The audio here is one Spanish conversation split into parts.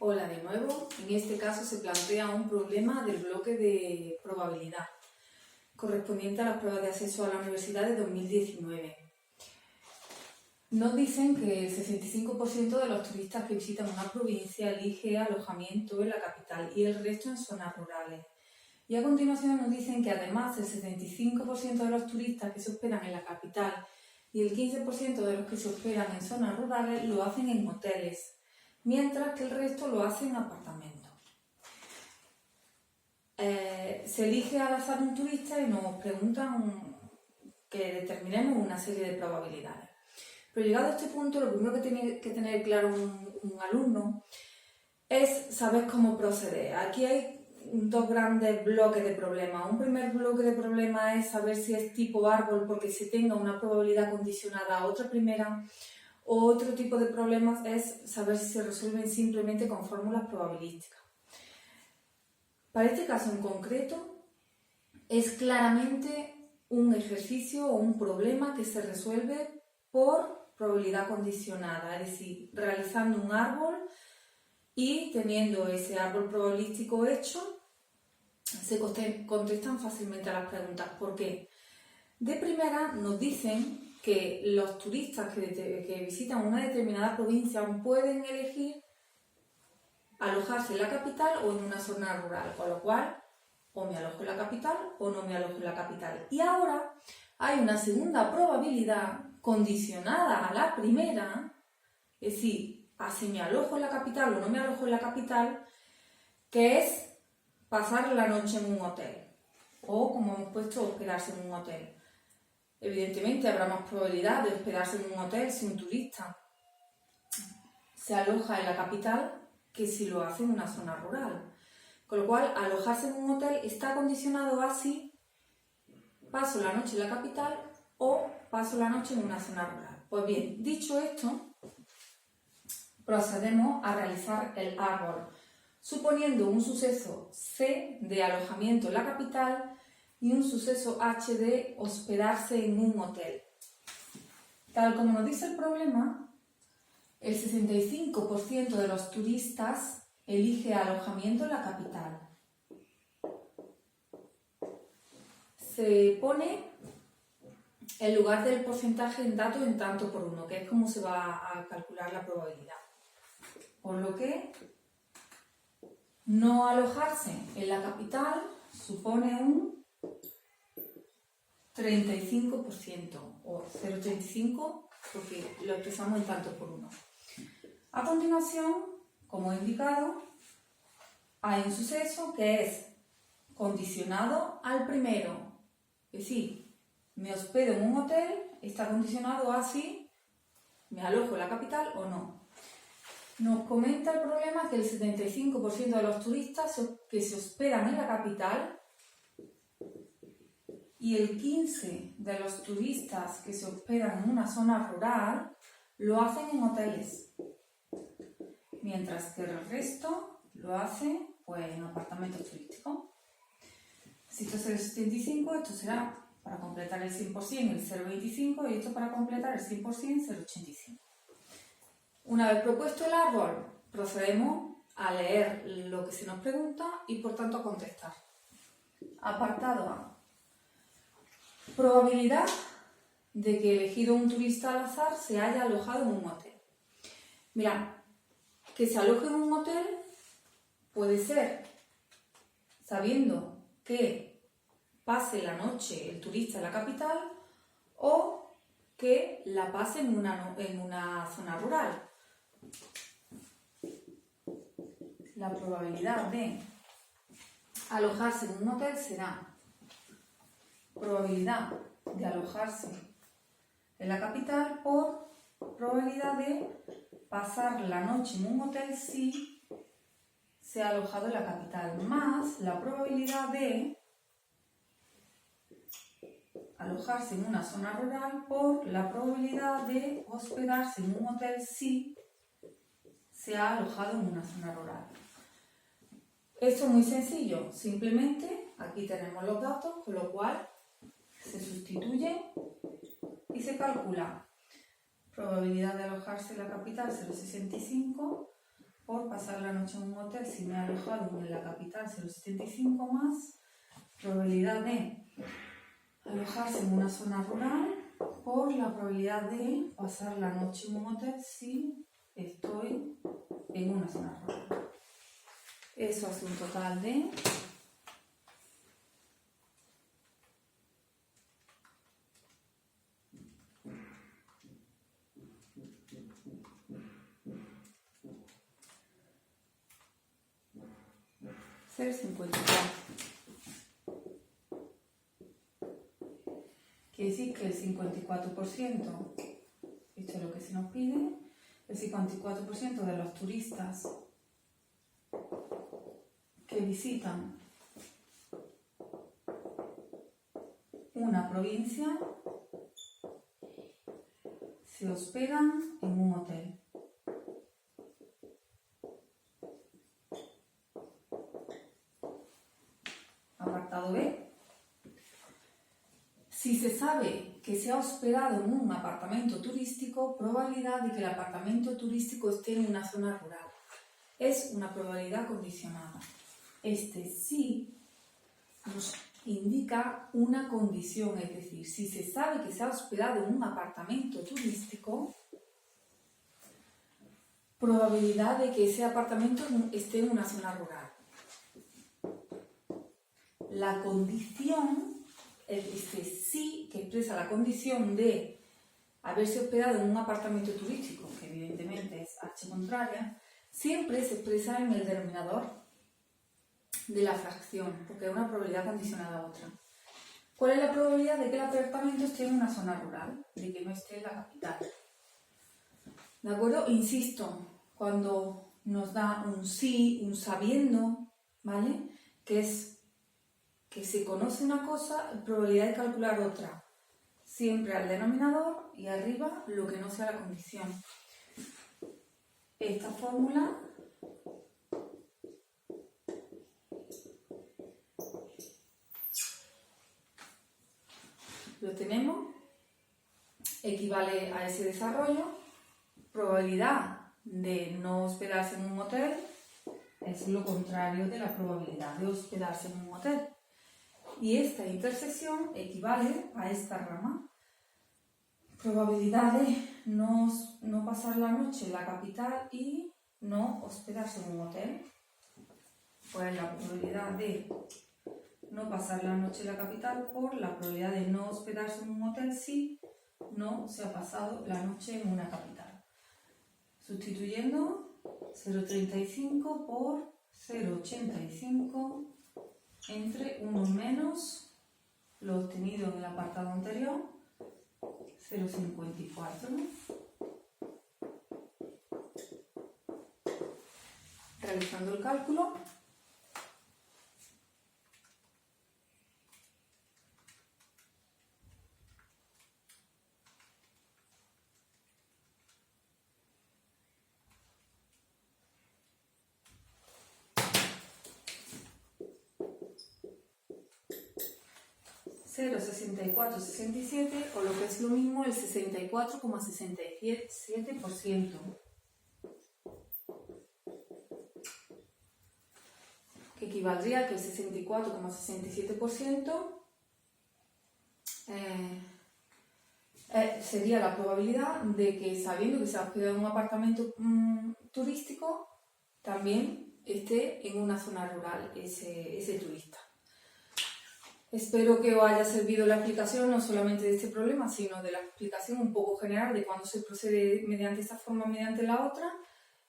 Hola de nuevo, en este caso se plantea un problema del bloque de probabilidad correspondiente a las pruebas de acceso a la universidad de 2019. Nos dicen que el 65% de los turistas que visitan una provincia elige alojamiento en la capital y el resto en zonas rurales. Y a continuación nos dicen que además el 75% de los turistas que se hospedan en la capital y el 15% de los que se hospedan en zonas rurales lo hacen en hoteles, mientras que el resto lo hace en apartamentos. Se elige al azar un turista y nos preguntan que determinemos una serie de probabilidades. Pero llegado a este punto, lo primero que tiene que tener claro un alumno es saber cómo proceder. Aquí hay dos grandes bloques de problemas. Un primer bloque de problemas es saber si es tipo árbol porque se tenga una probabilidad condicionada a otra primera. Otro tipo de problemas es saber si se resuelven simplemente con fórmulas probabilísticas. Para este caso en concreto, es claramente un ejercicio o un problema que se resuelve por probabilidad condicionada, es decir, realizando un árbol y teniendo ese árbol probabilístico hecho, se contestan fácilmente a las preguntas. ¿Por qué? De primera nos dicen que los turistas que visitan una determinada provincia pueden elegir alojarse en la capital o en una zona rural, con lo cual o me alojo en la capital o no me alojo en la capital. Y ahora hay una segunda probabilidad condicionada a la primera, es decir, a si me alojo en la capital o no me alojo en la capital, que es pasar la noche en un hotel o, como hemos puesto, hospedarse en un hotel. Evidentemente habrá más probabilidad de hospedarse en un hotel si un turista se aloja en la capital que si lo hace en una zona rural. Con lo cual, alojarse en un hotel está condicionado a si paso la noche en la capital o paso la noche en una zona rural. Pues bien, dicho esto, procedemos a realizar el árbol, suponiendo un suceso C de alojamiento en la capital y un suceso H de hospedarse en un hotel. Tal como nos dice el problema, el 65% de los turistas elige alojamiento en la capital. Se pone en lugar del porcentaje en datos en tanto por uno, que es como se va a calcular la probabilidad. Por lo que no alojarse en la capital supone un 35% o 0,35 porque lo expresamos en tanto por uno. A continuación, como he indicado, hay un suceso que es condicionado al primero. Es decir, me hospedo en un hotel, está condicionado a si me alojo en la capital o no. Nos comenta el problema que el 75% de los turistas que se hospedan en la capital y el 15% de los turistas que se hospedan en una zona rural lo hacen en hoteles, mientras que el resto lo hacen en apartamentos turísticos. Si esto es el 75, esto será para completar el 100% el 0,25 y esto para completar el 100% 0,85. Una vez propuesto el árbol, procedemos a leer lo que se nos pregunta y por tanto a contestar. Apartado A. Probabilidad de que elegido un turista al azar se haya alojado en un hotel. Mirad, que se aloje en un hotel puede ser sabiendo que pase la noche el turista en la capital o que la pase en una zona rural. La probabilidad de alojarse en un hotel será probabilidad de alojarse en la capital por probabilidad de pasar la noche en un hotel si se ha alojado en la capital, más la probabilidad de alojarse en una zona rural por la probabilidad de hospedarse en un hotel si se ha alojado en una zona rural. Esto es muy sencillo, simplemente aquí tenemos los datos, con lo cual se sustituye y se calcula probabilidad de alojarse en la capital 0,65 por pasar la noche en un hotel si me he alojado en la capital 0,75 más probabilidad de alojarse en una zona rural por la probabilidad de pasar la noche en un hotel si estoy en una zona rural. Eso hace un total de 0,54. Quiere decir que el 54%, esto es lo que se nos pide, el 54% de los turistas que visitan una provincia se hospedan en un hotel. Apartado B. Si se sabe que se ha hospedado en un apartamento turístico, probabilidad de que el apartamento turístico esté en una zona rural. Es una probabilidad condicionada. Este sí nos indica una condición, es decir, si se sabe que se ha hospedado en un apartamento turístico, probabilidad de que ese apartamento esté en una zona rural. La condición, este sí que expresa la condición de haberse hospedado en un apartamento turístico, que evidentemente es H contraria, siempre se expresa en el denominador de la fracción, porque es una probabilidad condicionada a otra. ¿Cuál es la probabilidad de que el apartamento esté en una zona rural? De que no esté en la capital. ¿De acuerdo? Insisto, cuando nos da un sí, un sabiendo, ¿vale? Que es que se conoce una cosa, probabilidad de calcular otra. Siempre al denominador y arriba lo que no sea la condición. Esta fórmula lo tenemos, equivale a ese desarrollo. Probabilidad de no hospedarse en un hotel es lo contrario de la probabilidad de hospedarse en un hotel. Y esta intersección equivale a esta rama. Probabilidad de no pasar la noche en la capital y no hospedarse en un hotel. Pues la probabilidad de no pasar la noche en la capital por la probabilidad de no hospedarse en un hotel si no se ha pasado la noche en una capital. Sustituyendo 0,35 por 0,85 entre 1 menos lo obtenido en el apartado anterior, 0,54. Realizando el cálculo, (0,6467) o lo que es lo mismo el 64,67%. Que equivaldría a que el 64,67% sería la probabilidad de que, sabiendo que se ha hospedado en un apartamento turístico, también esté en una zona rural ese turista. Espero que os haya servido la explicación no solamente de este problema, sino de la explicación un poco general de cuándo se procede mediante esta forma o mediante la otra,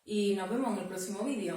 y nos vemos en el próximo vídeo.